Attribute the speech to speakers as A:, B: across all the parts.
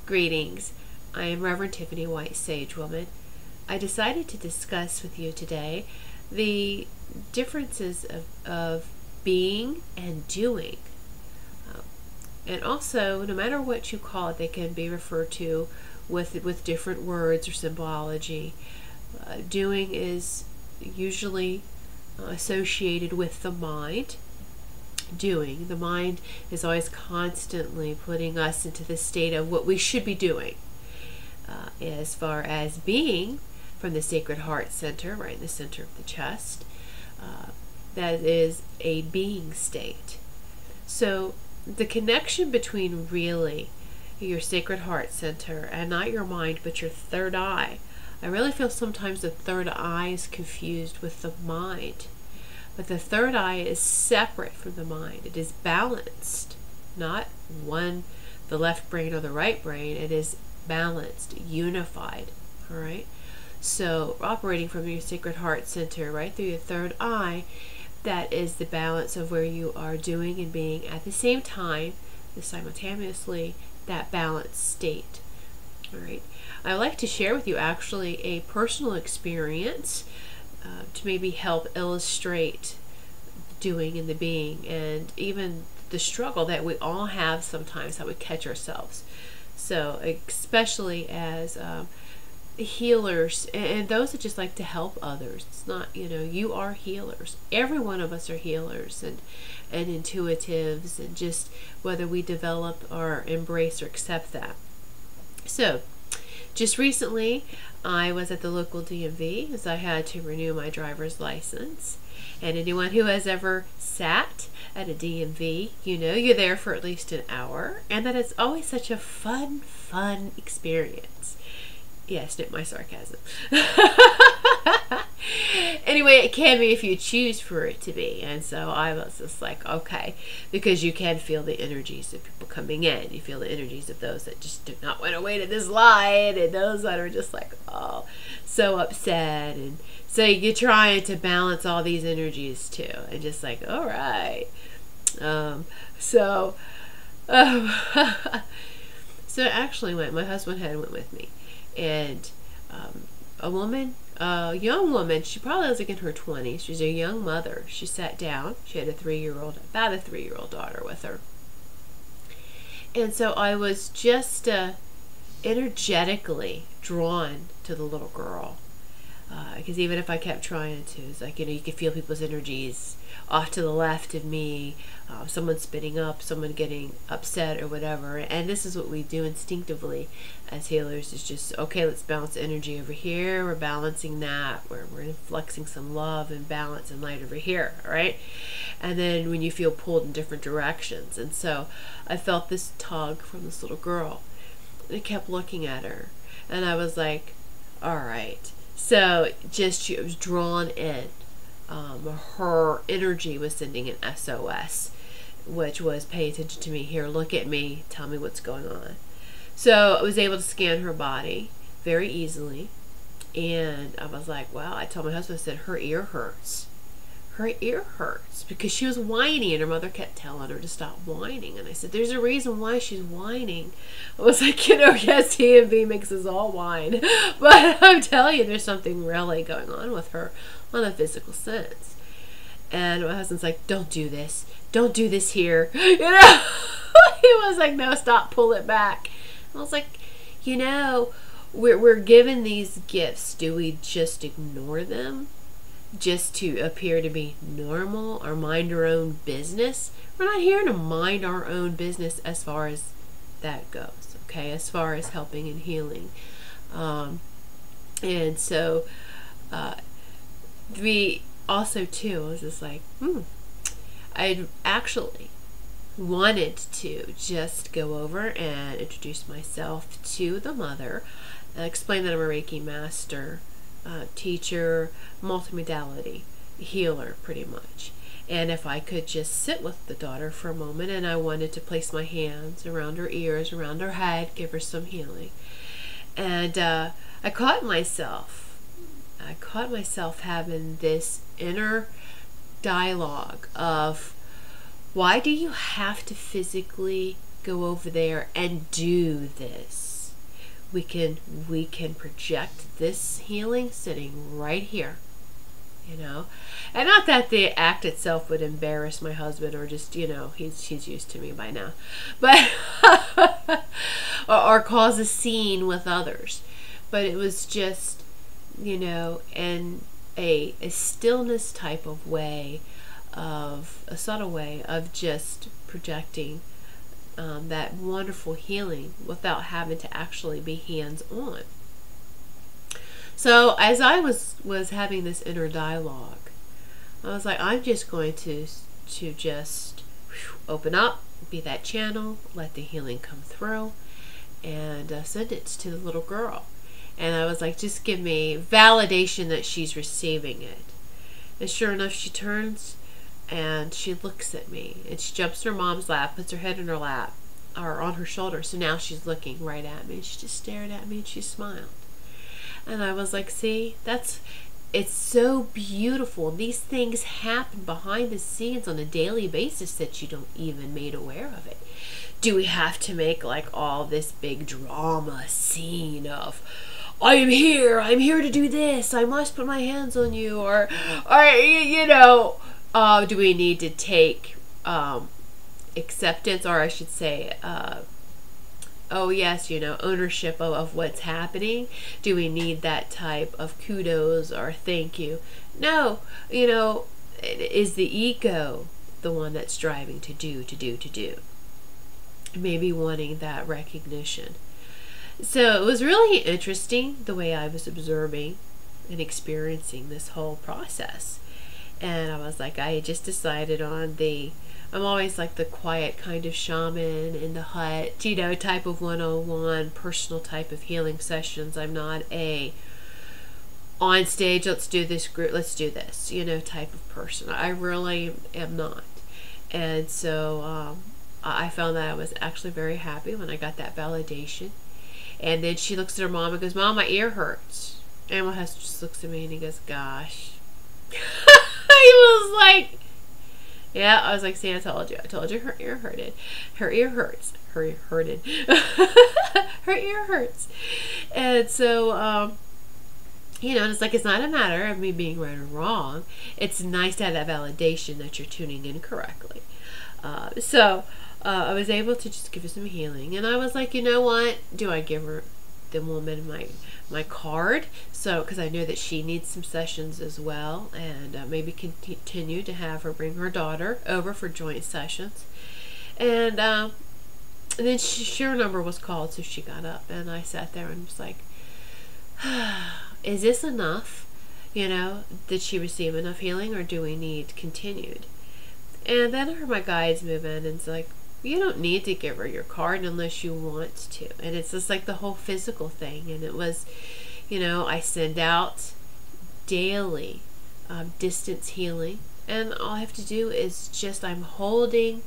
A: Greetings. I am Reverend Tiffany White Sage Woman. I decided to discuss with you today the differences of being and doing. And also, no matter what you call it, they can be referred to with different words or symbology. Doing is usually associated with the mind. The mind is always constantly putting us into the state of what we should be doing. As far as being, from the sacred heart center, right in the center of the chest, that is a being state. So the connection between really your sacred heart center and not your mind but your third eye, I really feel sometimes the third eye is confused with the mind. But the third eye is separate from the mind. It is balanced, not one, the left brain or the right brain. It is balanced, unified, all right? So operating from your sacred heart center right through your third eye, that is the balance of where you are doing and being at the same time, simultaneously, that balanced state, all right? I'd like to share with you actually a personal experience to maybe help illustrate doing and the being, and even the struggle that we all have sometimes, how we catch ourselves. So especially as healers and those that just like to help others. It's not, you are healers. Every one of us are healers and intuitives, and just whether we develop or embrace or accept that. So just recently, I was at the local DMV as I had to renew my driver's license. And anyone who has ever sat at a DMV, you're there for at least an hour, and that it's always such a fun experience. Yes, note my sarcasm. Anyway, it can be if you choose for it to be. And so I was just like, okay, because you can feel the energies of people coming in. You feel the energies of those that just do not want to wait at this line, and those that are just like, oh, so upset. And so you're trying to balance all these energies too, and just like, all right. So actually my husband went with me, and a young woman, she probably was like in her 20s. She's a young mother. She sat down. She had about a 3-year-old daughter with her. And so I was just energetically drawn to the little girl. Because even if I kept trying to, it's like, you could feel people's energies off to the left of me, someone spitting up, someone getting upset or whatever. And this is what we do instinctively as healers, is just, okay, let's balance energy over here. We're balancing that. We're influxing some love and balance and light over here, all right? And then when you feel pulled in different directions. And so I felt this tug from this little girl. And I kept looking at her. And I was like, all right. So she was drawn in. Her energy was sending an SOS, which was, pay attention to me here, look at me, tell me what's going on. So I was able to scan her body very easily, and I was like, wow. I told my husband, I said, her ear hurts. Her ear hurts because she was whining, and her mother kept telling her to stop whining. And I said, there's a reason why she's whining. I was like, yes, DMV makes us all whine. But I'm telling you, there's something really going on with her on a physical sense. And my husband's like, don't do this. Don't do this here. He was like, no, stop, pull it back. I was like, we're given these gifts. Do we just ignore them just to appear to be normal or mind our own business? We're not here to mind our own business as far as that goes, okay, as far as helping and healing. And so we also too, I was just like, I actually wanted to just go over and introduce myself to the mother, explain that I'm a Reiki master, teacher, multimodality healer, pretty much. And if I could just sit with the daughter for a moment, and I wanted to place my hands around her ears, around her head, give her some healing. And I caught myself having this inner dialogue of, why do you have to physically go over there and do this? we can project this healing sitting right here, you know. And not that the act itself would embarrass my husband, or just, you know, he's used to me by now, but or cause a scene with others. But it was just, you know, and a stillness type of way, of a subtle way of just projecting that wonderful healing without having to actually be hands-on. So as I was having this inner dialogue, I was like, I'm just going to just open up, be that channel, let the healing come through, and send it to the little girl. And I was like, just give me validation that she's receiving it. And sure enough, she turns and she looks at me, and she jumps in her mom's lap, puts her head in her lap, or on her shoulder. So now she's looking right at me, and she just stared at me, and she smiled. And I was like, see, it's so beautiful. These things happen behind the scenes on a daily basis that you don't even made aware of it. Do we have to make like all this big drama scene of, I'm here to do this, I must put my hands on you, or you know, do we need to take acceptance, or I should say, oh yes, you know, ownership of what's happening? Do we need that type of kudos or thank you? No, you know, is the ego the one that's striving to do, maybe wanting that recognition? So it was really interesting the way I was observing and experiencing this whole process. And I was like, I just decided on I'm always like the quiet kind of shaman in the hut, you know, type of one-on-one personal type of healing sessions. I'm not a on stage, let's do this group, let's do this, you know, type of person. I really am not. And so I found that I was actually very happy when I got that validation. And then she looks at her mom and goes, Mom, my ear hurts. And my husband just looks at me and he goes, gosh. He was like, yeah, I was like, see, I told you her ear hurted. Her ear hurts. Her ear hurted. Her ear hurts. And so, you know, it's like, it's not a matter of me being right or wrong. It's nice to have that validation that you're tuning in correctly. So I was able to just give her some healing. And I was like, you know what? Do I give her, the woman, my card? So, because I know that she needs some sessions as well, and maybe continue to have her bring her daughter over for joint sessions. And then her number was called, so she got up, and I sat there and was like, is this enough? You know, did she receive enough healing, or do we need continued? And then I heard my guides move in, and it's like, you don't need to give her your card unless you want to. And it's just like the whole physical thing. And it was, you know, I send out daily distance healing, and all I have to do is just, I'm holding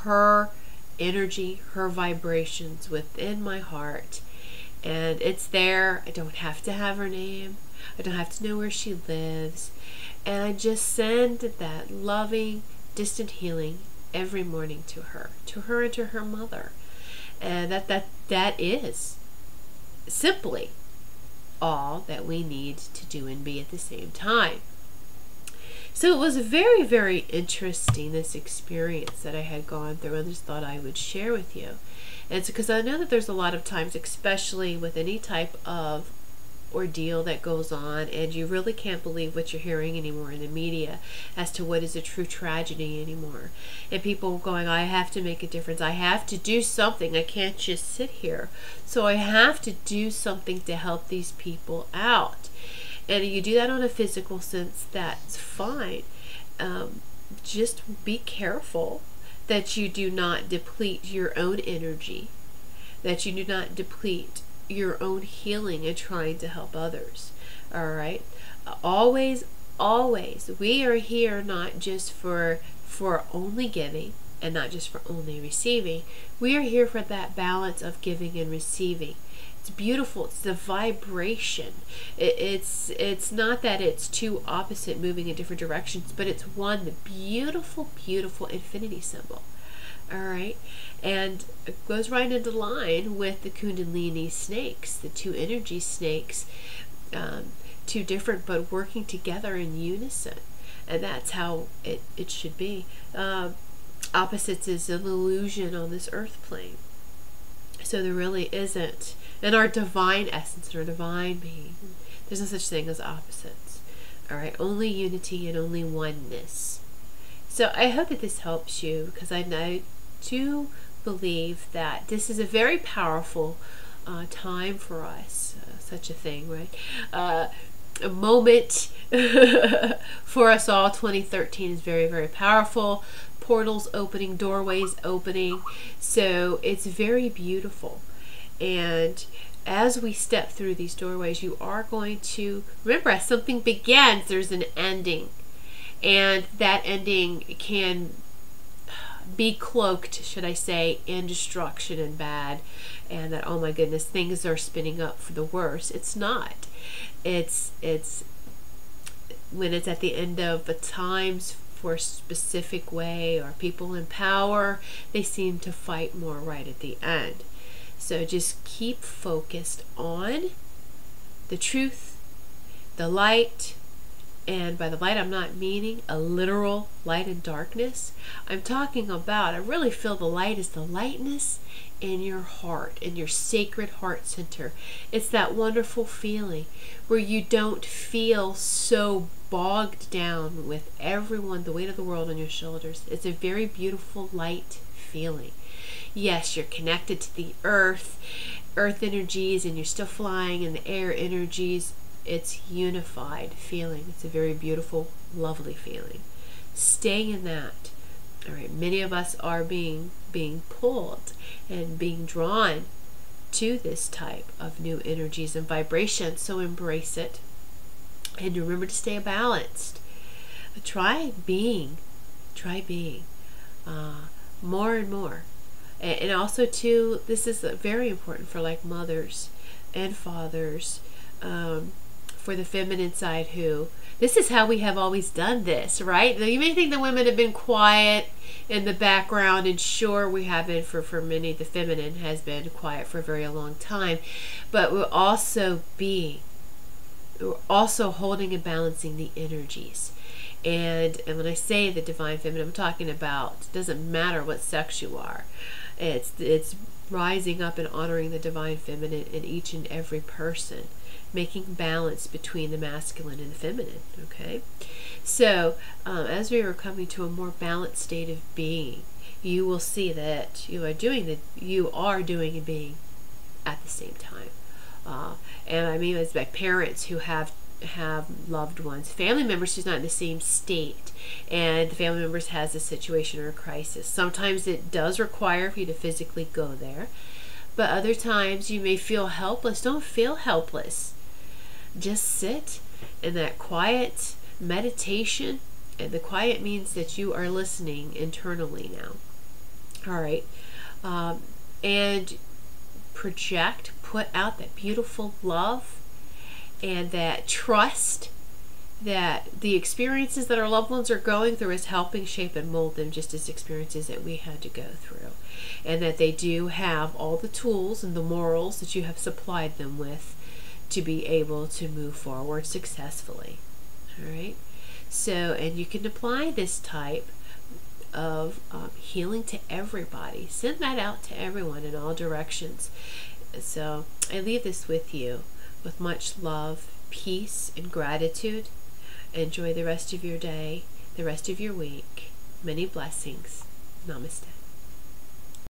A: her energy, her vibrations within my heart, and it's there. I don't have to have her name, I don't have to know where she lives, and I just send that loving distant healing every morning to her and to her mother. And that is simply all that we need to do and be at the same time. So it was very, very interesting, this experience that I had gone through, and just thought I would share with you. And it's because I know that there's a lot of times, especially with any type of ordeal that goes on, and you really can't believe what you're hearing anymore in the media as to what is a true tragedy anymore. And people going, I have to make a difference, I have to do something, I can't just sit here, so I have to do something to help these people out. And you do that on a physical sense, that's fine. Just be careful that you do not deplete your own energy, that you do not deplete your own healing and trying to help others. All right, always we are here not just for only giving and not just for only receiving. We are here for that balance of giving and receiving. It's beautiful. It's the vibration. It's not that it's two opposite moving in different directions, but it's one beautiful infinity symbol. All right, and it goes right into line with the Kundalini snakes, the two energy snakes, two different but working together in unison, and that's how it should be. Opposites is an illusion on this earth plane, so there really isn't. In our divine essence, in our divine being, there's no such thing as opposites. All right, only unity and only oneness. So I hope that this helps you, because I do believe that this is a very powerful time for us, such a thing, right? A moment for us all. 2013 is very, very powerful. Portals opening, doorways opening, so it's very beautiful. And as we step through these doorways, you are going to remember, as something begins, there's an ending, and that ending can be cloaked, should I say, in destruction and bad, and that, oh my goodness, things are spinning up for the worse. It's not. It's when it's at the end of the times for a specific way, or people in power, they seem to fight more right at the end. So just keep focused on the truth, the light. And by the light, I'm not meaning a literal light and darkness. I'm talking about, I really feel the light is the lightness in your heart, in your sacred heart center. It's that wonderful feeling where you don't feel so bogged down with everyone, the weight of the world on your shoulders. It's a very beautiful light feeling. Yes, you're connected to the earth energies, and you're still flying in the air energies. It's unified feeling. It's a very beautiful, lovely feeling. Stay in that. All right, many of us are being pulled and being drawn to this type of new energies and vibrations, so embrace it. And remember to stay balanced. Try being more and more. And also too, this is very important for like mothers and fathers, for the feminine side, who this is how we have always done this, right? Now, you may think the women have been quiet in the background, and sure, we have been for many. The feminine has been quiet for a very long time, but we're also holding and balancing the energies. And when I say the divine feminine, I'm talking about, it doesn't matter what sex you are. It's rising up and honoring the divine feminine in each and every person, making balance between the masculine and the feminine. Okay, so as we are coming to a more balanced state of being, you will see that you are doing and being at the same time. And I mean, it's like parents who have loved ones, family members who's not in the same state, and the family members has a situation or a crisis. Sometimes it does require for you to physically go there, but other times you may feel helpless. Don't feel helpless. Just sit in that quiet meditation, and the quiet means that you are listening internally now. All right, and project, put out that beautiful love and that trust that the experiences that our loved ones are going through is helping shape and mold them just as experiences that we had to go through, and that they do have all the tools and the morals that you have supplied them with to be able to move forward successfully. All right, so, and you can apply this type of healing to everybody. Send that out to everyone in all directions. So I leave this with you with much love, peace, and gratitude. Enjoy the rest of your day, the rest of your week. Many blessings. Namaste.